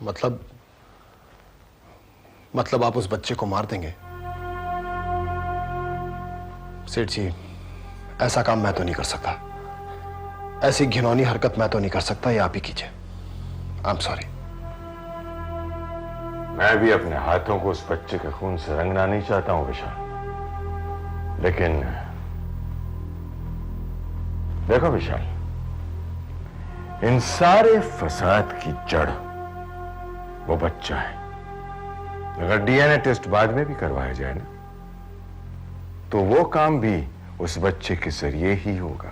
मतलब आप उस बच्चे को मार देंगे? सेठ जी, ऐसा काम मैं तो नहीं कर सकता। ऐसी घिनौनी हरकत मैं तो नहीं कर सकता, ये आप ही कीजिए। I am sorry. मैं भी अपने हाथों को उस बच्चे के खून से रंगना नहीं चाहता हूं विशाल, लेकिन देखो विशाल, इन सारे फसाद की जड़ वो बच्चा है। अगर डीएनए टेस्ट बाद में भी करवाया जाए ना, तो वो काम भी उस बच्चे के जरिए ही होगा।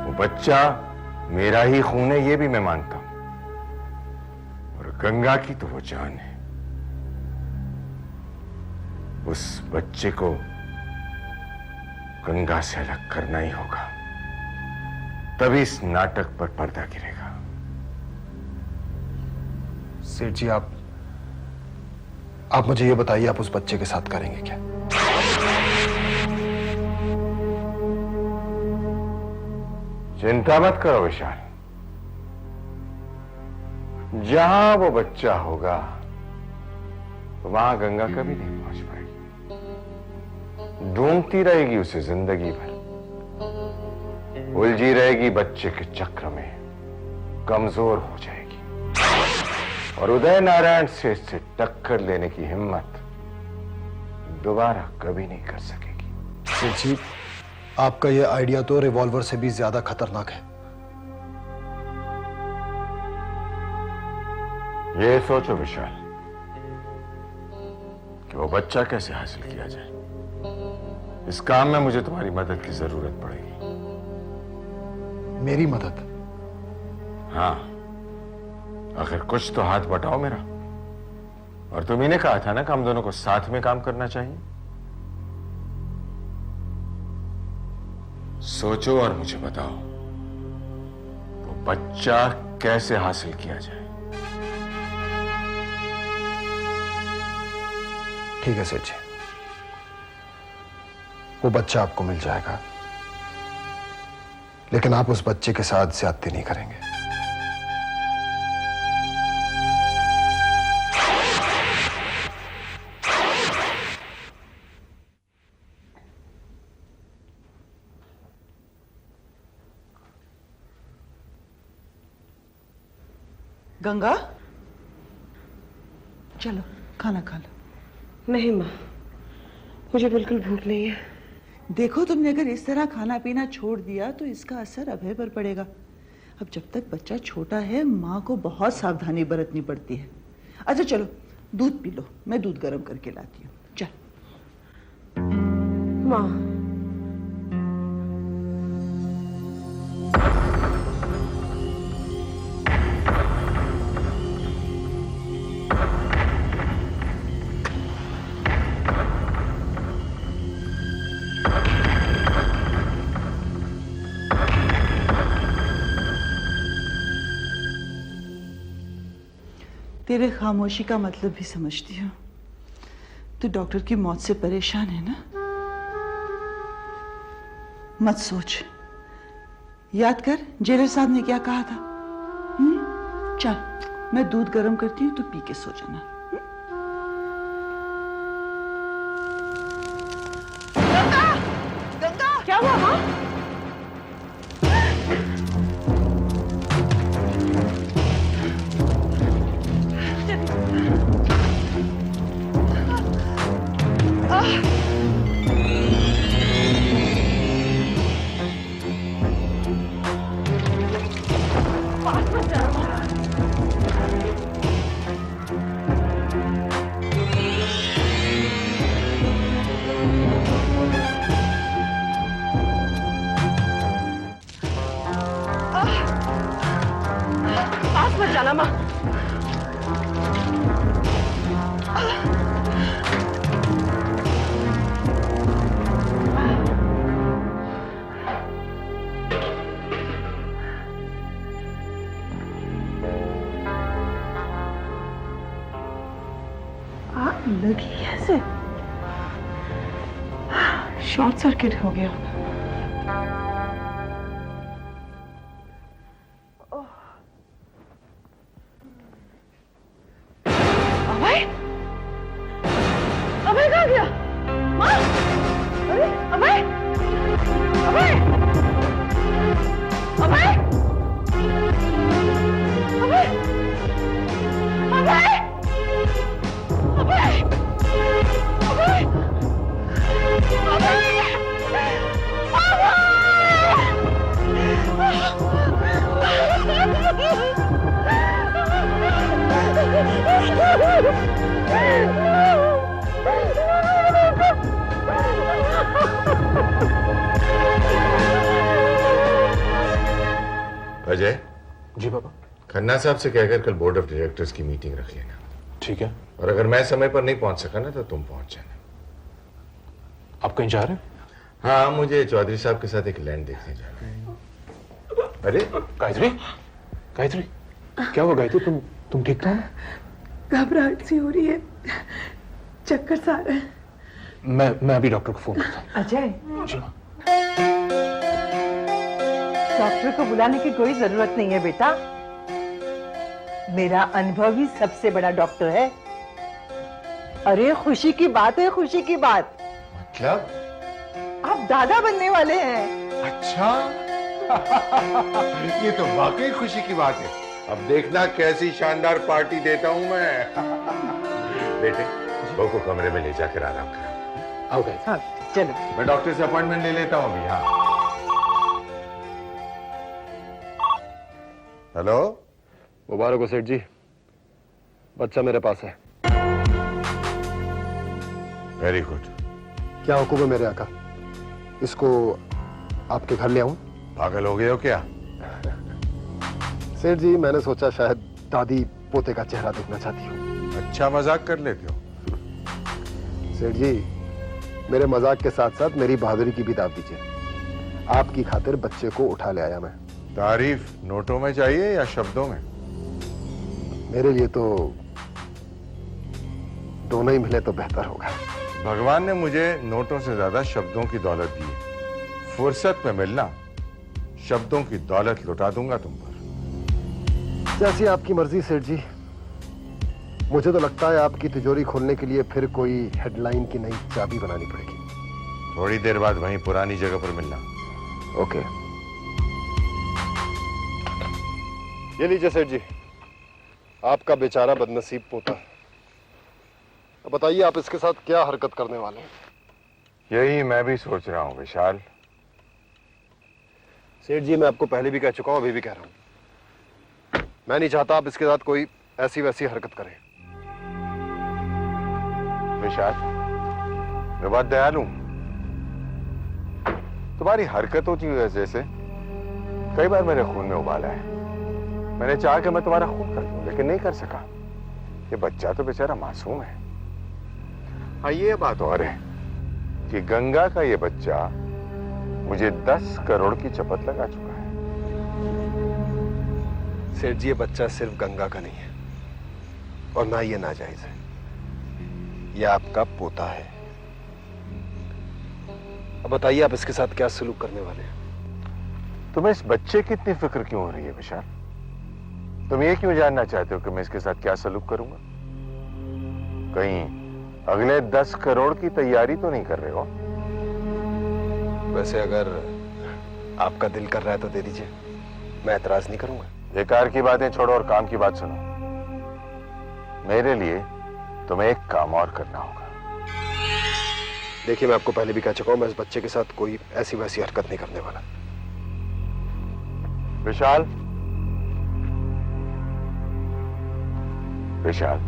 वो बच्चा मेरा ही खून है, ये भी मैं मानता हूं, और गंगा की तो वो जान है। उस बच्चे को गंगा से अलग करना ही होगा, तभी इस नाटक पर पर्दा गिरेगा। सेठ जी, आप मुझे ये बताइए, आप उस बच्चे के साथ करेंगे क्या? चिंता मत करो विशाल, जहां वो बच्चा होगा वहां गंगा कभी नहीं पहुंच पाएगी। ढूंढती रहेगी उसे जिंदगी भर, उलझी रहेगी बच्चे के चक्र में, कमजोर हो जाएगी, और उदय नारायण से इससे टक्कर लेने की हिम्मत दोबारा कभी नहीं कर सकेगी। सेठ जी, आपका ये आइडिया तो रिवॉल्वर से भी ज्यादा खतरनाक है। ये सोचो विशाल कि वो बच्चा कैसे हासिल किया जाए। इस काम में मुझे तुम्हारी मदद की जरूरत पड़ेगी। मेरी मदद? हाँ, आखिर कुछ तो हाथ बटाओ मेरा। और तुम ही ने कहा था ना कि हम दोनों को साथ में काम करना चाहिए। सोचो और मुझे बताओ, वो बच्चा कैसे हासिल किया जाए। ठीक है सेठ जी, वो बच्चा आपको मिल जाएगा, लेकिन आप उस बच्चे के साथ ज्यादती नहीं करेंगे। गंगा, चलो खाना खा लो। नहीं माँ, मुझे बिल्कुल भूख नहीं है। देखो, तुमने अगर इस तरह खाना पीना छोड़ दिया तो इसका असर अभय पर पड़ेगा। अब जब तक बच्चा छोटा है, माँ को बहुत सावधानी बरतनी पड़ती है। अच्छा चलो, दूध पी लो, मैं दूध गर्म करके लाती हूँ। चल। माँ, तेरे खामोशी का मतलब भी समझती हूँ। तू डॉक्टर की मौत से परेशान है ना? मत सोच, याद कर जेलर साहब ने क्या कहा था। चल, मैं दूध गर्म करती हूँ, तू पी के सो जाना। गंगा! गंगा! क्या हुआ माँ? पास मत जाना माँ। आग लगी कैसे? शॉर्ट सर्किट हो गया। अजय, जी पापा। खन्ना साहब से कहकर कल बोर्ड ऑफ डायरेक्टर्स की मीटिंग रख लेना। ठीक है। और अगर मैं समय पर नहीं पहुंच सका ना तो तुम पहुंच जाना। आप कहीं जा रहे हैं? हाँ, मुझे चौधरी साहब के साथ एक लैंड देखने जाना है। अरे गायत्री, गायत्री, क्या हुआ गायत्री? तुम ठीक तो हो ना? घबराहट सी हो रही है, चक्कर सा आ रहा है। मैं अभी डॉक्टर को फोन करता हूँ। अजय, जी माँ। डॉक्टर को बुलाने की कोई जरूरत नहीं है बेटा। मेरा अनुभव ही सबसे बड़ा डॉक्टर है। अरे खुशी की बात है, खुशी की बात। मतलब? आप दादा बनने वाले हैं। अच्छा। ये तो वाकई खुशी की बात है। अब देखना कैसी शानदार पार्टी देता हूं मैं। बेटे, बहू को कमरे में ले जाकर आराम करा। आओ गायत्री। हाँ, चलो। मैं डॉक्टर से अपॉइंटमेंट ले लेता हूं अभी। हाँ। हेलो, मुबारक हो सेठ जी, बच्चा मेरे पास है। Very good. क्या हुक्म है मेरे आका? इसको आपके घर ले आऊं? पागल हो गए हो क्या? सेठ जी, मैंने सोचा शायद दादी पोते का चेहरा देखना चाहती हूँ। अच्छा मजाक कर लेते हो। सेठ जी, मेरे मजाक के साथ साथ मेरी बहादुरी की भी दाव दीजिए। आपकी खातिर बच्चे को उठा ले आया मैं। तारीफ नोटों में चाहिए या शब्दों में? मेरे लिए तो दोनों ही मिले तो बेहतर होगा। भगवान ने मुझे नोटों से ज्यादा शब्दों की दौलत दी है। फुर्सत में मिलना, शब्दों की दौलत लुटा दूंगा तुम पर। जैसी आपकी मर्जी सेठ जी। मुझे तो लगता है आपकी तिजोरी खोलने के लिए फिर कोई हेडलाइन की नई चाबी बनानी पड़ेगी। थोड़ी देर बाद वहीं पुरानी जगह पर मिलना। ओके। ये लीजिए सेठ जी, आपका बेचारा बदनसीब पोता। अब बताइए आप इसके साथ क्या हरकत करने वाले हैं? यही मैं भी सोच रहा हूं विशाल। सेठ जी, मैं आपको पहले भी कह चुका हूं, अभी भी कह रहा हूं, मैं नहीं चाहता आप इसके साथ कोई ऐसी वैसी हरकत करें। विशाल, मैं बहुत दयालु हूं। तुम्हारी हरकतों की वजह से कई बार मेरे खून में उबाला है। मैंने चाहा कि मैं तुम्हारा खून कर दूं, लेकिन नहीं कर सका। ये बच्चा तो बेचारा मासूम है। हाँ, ये बात और है कि गंगा का ये बच्चा मुझे 10 करोड़ की चपत लगा चुका है। सेठ जी, ये बच्चा सिर्फ गंगा का नहीं है और ना ये नाजायज है। ये आपका पोता है। अब बताइए आप इसके साथ क्या सलूक करने वाले हैं? तुम्हें इस बच्चे की इतनी फिक्र क्यों हो रही है विशाल? तुम ये क्यों जानना चाहते हो कि मैं इसके साथ क्या सलूक करूंगा? कहीं अगले 10 करोड़ की तैयारी तो नहीं कर रहे हो? वैसे अगर आपका दिल कर रहा है तो दे दीजिए, मैं एतराज नहीं करूंगा। बेकार की बातें छोड़ो और काम की बात सुनो। मेरे लिए तुम्हें एक काम और करना होगा। देखिए, मैं आपको पहले भी कह चुका हूं, मैं इस बच्चे के साथ कोई ऐसी वैसी हरकत नहीं करने वाला। विशाल, विशाल,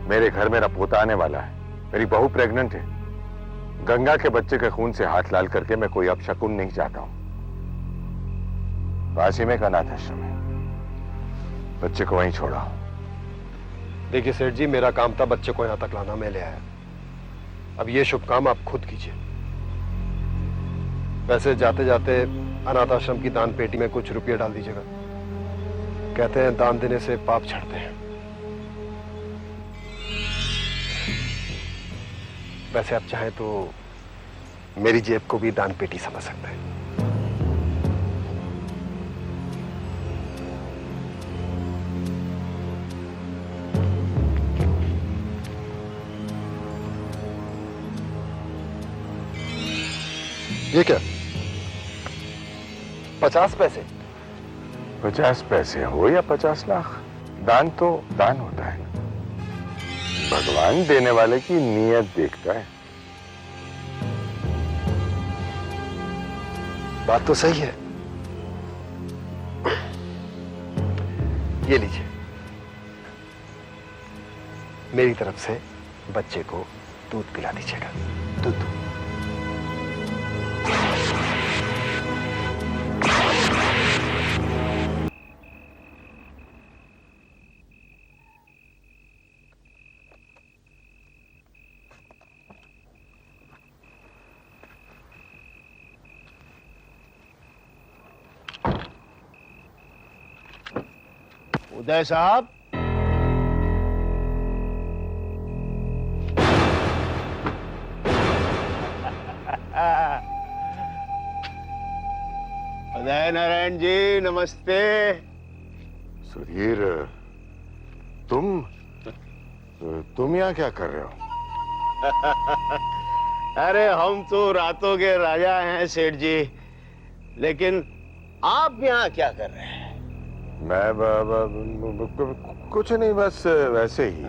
मेरे घर मेरा पोता आने वाला है। मेरी बहू प्रेग्नेंट है। गंगा के बच्चे के खून से हाथ लाल करके मैं कोई अपशकुन नहीं चाहता हूं। पास ही में एक अनाथ आश्रम है, बच्चे को वहीं छोड़ा। देखिए सेठ जी, मेरा काम था बच्चे को यहां तक लाना, मैं ले आया। अब ये शुभ काम आप खुद कीजिए। वैसे जाते जाते अनाथ आश्रम की दान पेटी में कुछ रुपये डाल दीजिएगा। कहते हैं दान देने से पाप छड़ते हैं। वैसे आप चाहें तो मेरी जेब को भी दान पेटी समझ सकते हैं। ये क्या? 50 पैसे? 50 पैसे हो या 50 लाख, दान तो दान होता है ना। भगवान देने वाले की नीयत देखता है। बात तो सही है। ये लीजिए, मेरी तरफ से बच्चे को दूध पिला दीजिएगा। दूध। उदय साहब, उदय नारायण जी नमस्ते। सुधीर, तुम यहाँ क्या कर रहे हो? अरे हम तो रातों के राजा हैं सेठ जी, लेकिन आप यहाँ क्या कर रहे हैं? मैं कुछ नहीं, बस वैसे ही।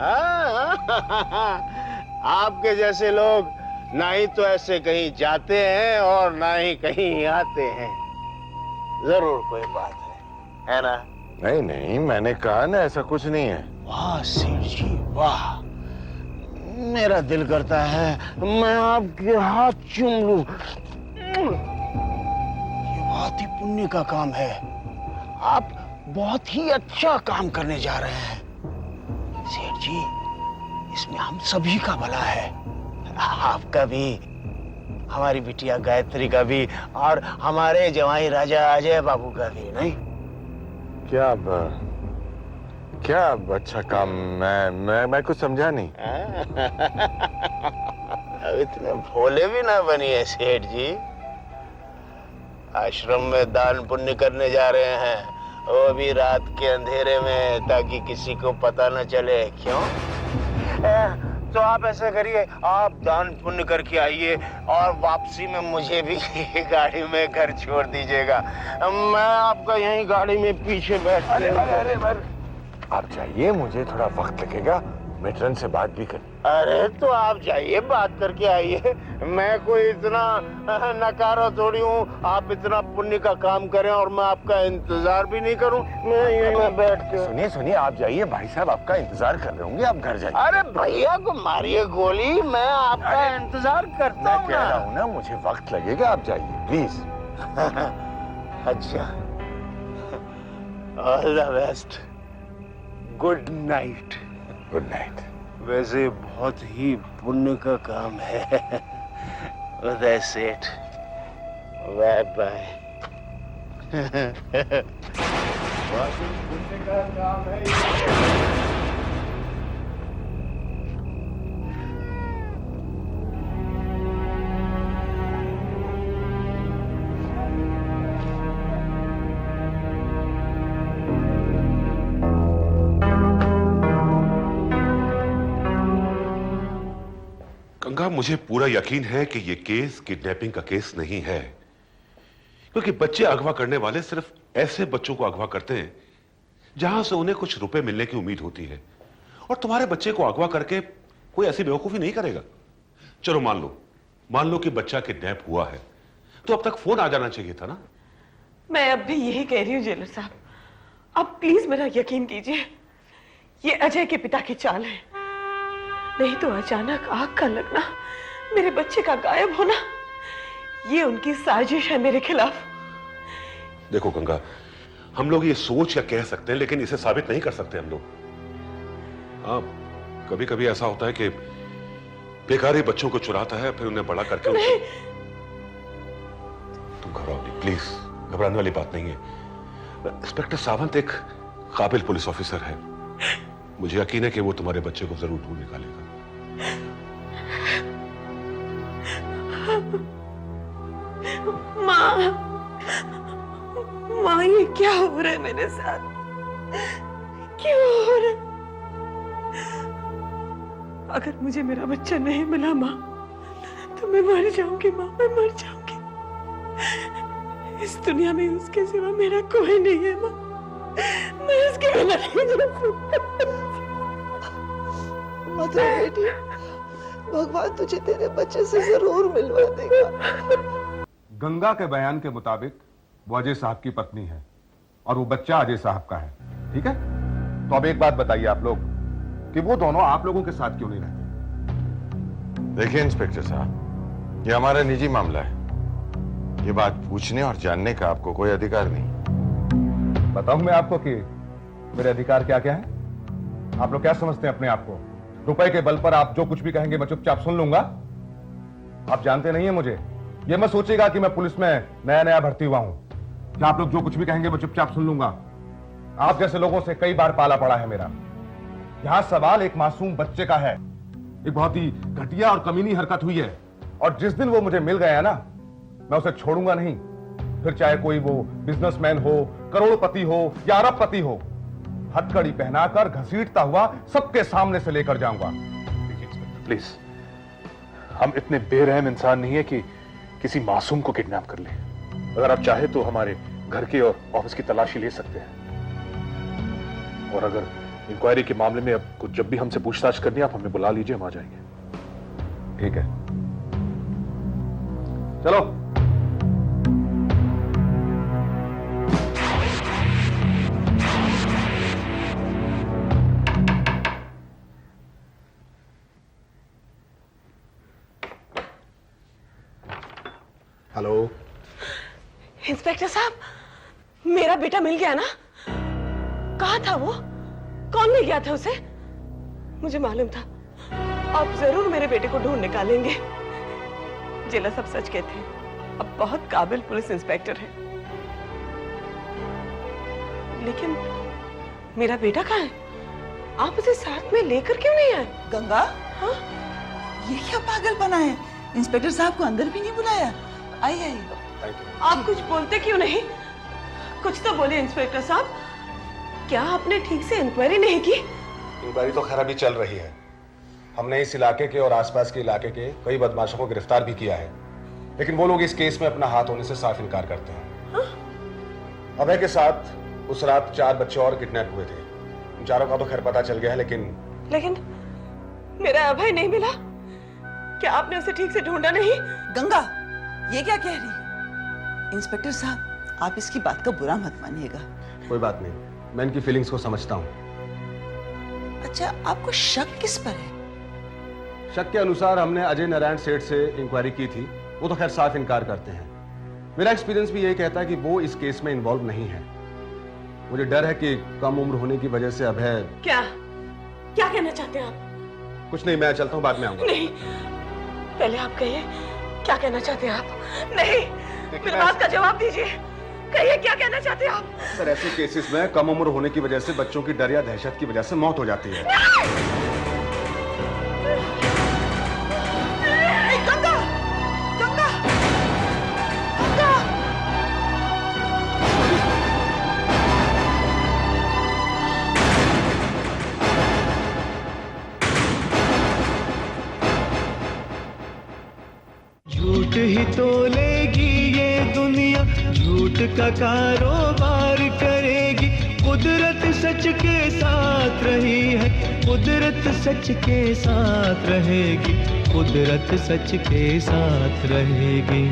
आपके जैसे लोग ना ही तो ऐसे कहीं जाते हैं और ना ही कहीं आते हैं। जरूर कोई बात है ना? नहीं नहीं, मैंने कहा ना ऐसा कुछ नहीं है। वाह सेठ जी वाह, मेरा दिल करता है मैं आपके हाथ चूम लूं। ये बहुत ही पुण्य का काम है। आप बहुत ही अच्छा काम करने जा रहे हैं सेठ जी। इसमें हम सभी का भला है, आपका भी, हमारी बिटिया गायत्री का भी, और हमारे जवाई राजा अजय बाबू का भी। नहीं क्या अच्छा काम? मैं कुछ समझा नहीं। अब इतने भोले भी ना बनिए सेठ जी। आश्रम में दान पुण्य करने जा रहे हैं, वो भी रात के अंधेरे में, ताकि किसी को पता न चले। क्यों? तो आप ऐसा करिए, आप दान पुण्य करके आइए और वापसी में मुझे भी गाड़ी में घर छोड़ दीजिएगा। मैं आपका यहीं गाड़ी में पीछे बैठ। अरे आप जाइए, मुझे थोड़ा वक्त लगेगा, मेट्रन से बात भी कर। अरे तो आप जाइए, बात करके आइए। मैं कोई इतना नकारा थोड़ी हूँ आप इतना पुण्य का काम करें और मैं आपका इंतजार भी नहीं करूँ। मैं यहीं में बैठ के। सुनिए, आप जाइए, भाई साहब आपका इंतजार कर रहे होंगे, आप घर जाइए। अरे भैया को मारिए गोली, मैं आपका इंतजार करता हूँ। मैं कह रहा हूँ ना, मुझे वक्त लगेगा, आप जाइए प्लीज। अच्छा, all the best, good night. Good night. वैसे बहुत ही पुण्य का काम है उदय सेठ। Bye bye. बहुत ही पुण्य का काम है। गंगा, मुझे पूरा यकीन है कि यह केस किडनैपिंग का केस नहीं है, क्योंकि बच्चे अगवा करने वाले सिर्फ ऐसे बच्चों को अगवा करते हैं जहां से उन्हें कुछ रुपए मिलने की उम्मीद होती है। और तुम्हारे बच्चे को अगवा करके कोई ऐसी बेवकूफी नहीं करेगा। चलो मान लो कि बच्चा किडनैप हुआ है, तो अब तक फोन आ जाना चाहिए था ना। मैं अब भी यही कह रही हूँ जेलर साहब, अब प्लीज मेरा यकीन कीजिए, ये अजय के पिता की चाल है। नहीं तो अचानक आग का लगना, मेरे बच्चे का गायब होना, ये उनकी साजिश है मेरे खिलाफ। देखो गंगा, हम लोग ये सोच या कह सकते हैं, लेकिन इसे साबित नहीं कर सकते हम लोग। हाँ, कभी कभी ऐसा होता है कि बेकारी बच्चों को चुराता है, फिर उन्हें बड़ा करके तुम घबराओ नहीं प्लीज, घबराने वाली बात नहीं है। इंस्पेक्टर सावंत एक काबिल पुलिस ऑफिसर है, मुझे यकीन है कि वो तुम्हारे बच्चे को जरूर ढूंढ निकालेगा। माँ, ये क्या हो रहा है मेरे साथ? क्यों हो रहा है? अगर मुझे मेरा बच्चा नहीं मिला माँ, तो मैं मर जाऊंगी माँ, मैं मर जाऊंगी। इस दुनिया में उसके सिवा मेरा कोई नहीं है माँ। मैं उसके बिना नहीं जी सकती। मत रो बेटी, भगवान तुझे तेरे बच्चे से जरूर मिलवा देगा। गंगा के बयान के मुताबिक वो अजय साहब की पत्नी है और वो बच्चा अजय साहब का है, ठीक है? तो अब एक बात बताइए आप लोग कि वो दोनों आप लोगों के साथ क्यों नहीं रहते? देखिए इंस्पेक्टर साहब, ये हमारा निजी मामला है। ये बात पूछने और जानने का आपको कोई अधिकार नहीं। बताऊं मैं आपको कि मेरे अधिकार क्या क्या है? आप लोग क्या समझते हैं अपने आप को? रुपए के बल पर आप जो कुछ भी कहेंगे मैं चुपचाप सुन लूंगा? आप जानते नहीं है मुझे। ये मत सोचिएगा कि मैं पुलिस में नया नया भर्ती हुआ हूं कि आप लोग जो कुछ भी कहेंगे मैं चुपचाप सुन लूंगा। आप जैसे लोगों से कई बार पाला पड़ा है मेरा। यहां सवाल एक मासूम बच्चे का है। एक बहुत ही घटिया और कमीनी हरकत हुई है और जिस दिन वो मुझे मिल गया ना, मैं उसे छोड़ूंगा नहीं। फिर चाहे कोई वो बिजनेसमैन हो, करोड़पति हो या अरबपति हो, हथकड़ी पहनाकर घसीटता हुआ सबके सामने से लेकर जाऊंगा। प्लीज, हम इतने बेरहम इंसान नहीं है कि किसी मासूम को किडनैप कर ले। अगर आप चाहे तो हमारे घर की और ऑफिस की तलाशी ले सकते हैं, और अगर इंक्वायरी के मामले में अब कुछ जब भी हमसे पूछताछ करनी है आप हमें बुला लीजिए, हम आ जाएंगे। ठीक है, चलो। हेलो इंस्पेक्टर साहब, मेरा बेटा मिल गया ना? कहाँ था वो? कौन ले गया था उसे? मुझे मालूम था आप जरूर मेरे बेटे को ढूंढ निकालेंगे। जेलर सब सच कहते हैं, अब बहुत काबिल पुलिस इंस्पेक्टर है। लेकिन मेरा बेटा कहाँ है? आप उसे साथ में लेकर क्यों नहीं आए? गंगा, हाँ? ये क्या पागलपना है? इंस्पेक्टर साहब को अंदर भी नहीं बुलाया? आइए। आप कुछ बोलते क्यों नहीं? कुछ तो बोले इंस्पेक्टर साहब। क्या आपने ठीक से इंक्वायरी नहीं की? इंक्वायरी तो खैर अभी चल रही है। हमने इस इलाके के और आसपास के इलाके के कई बदमाशों को गिरफ्तार भी किया है, लेकिन वो लोग इस केस में अपना हाथ होने से साफ इनकार करते हैं। हाँ? अभय के साथ उस रात 4 बच्चे और किडनैप हुए थे। उन चारों का तो खैर पता चल गया है, लेकिन मेरा अभय नहीं मिला। क्या आपने उसे ठीक से ढूंढा नहीं? गंगा, ये क्या कह रही? इंस्पेक्टर साहब, आप इसकी बात का बुरा मत मानिएगा। कोई बात नहीं, मैं इनकी फीलिंग्स को समझता हूँ। अच्छा, आपको शक किस पर है? शक के अनुसार हमने अजय नारायण सेठ से इंक्वायरी की थी, वो तो खैर साफ इनकार करते हैं। मेरा एक्सपीरियंस भी यही कहता है कि वो इस केस में इन्वॉल्व नहीं है। मुझे डर है कि कम उम्र होने की वजह से अभय। क्या कहना चाहते हैं आप? कुछ नहीं, मैं चलता हूँ, बाद में आऊंगा। नहीं, पहले आप कहिए क्या कहना चाहते हैं आप? नहीं, मेरी बात का जवाब दीजिए। कहिए क्या कहना चाहते हैं आप? सर, ऐसे केसेस में कम उम्र होने की वजह से बच्चों की डर या दहशत की वजह से मौत हो जाती है। गंगा, गंगा, गंगा। झूठ ही तोलेगी ये दुनिया, झूठ का कारोबार करेगी। कुदरत सच के साथ रही है, कुदरत सच के साथ रहेगी, कुदरत सच के साथ रहेगी।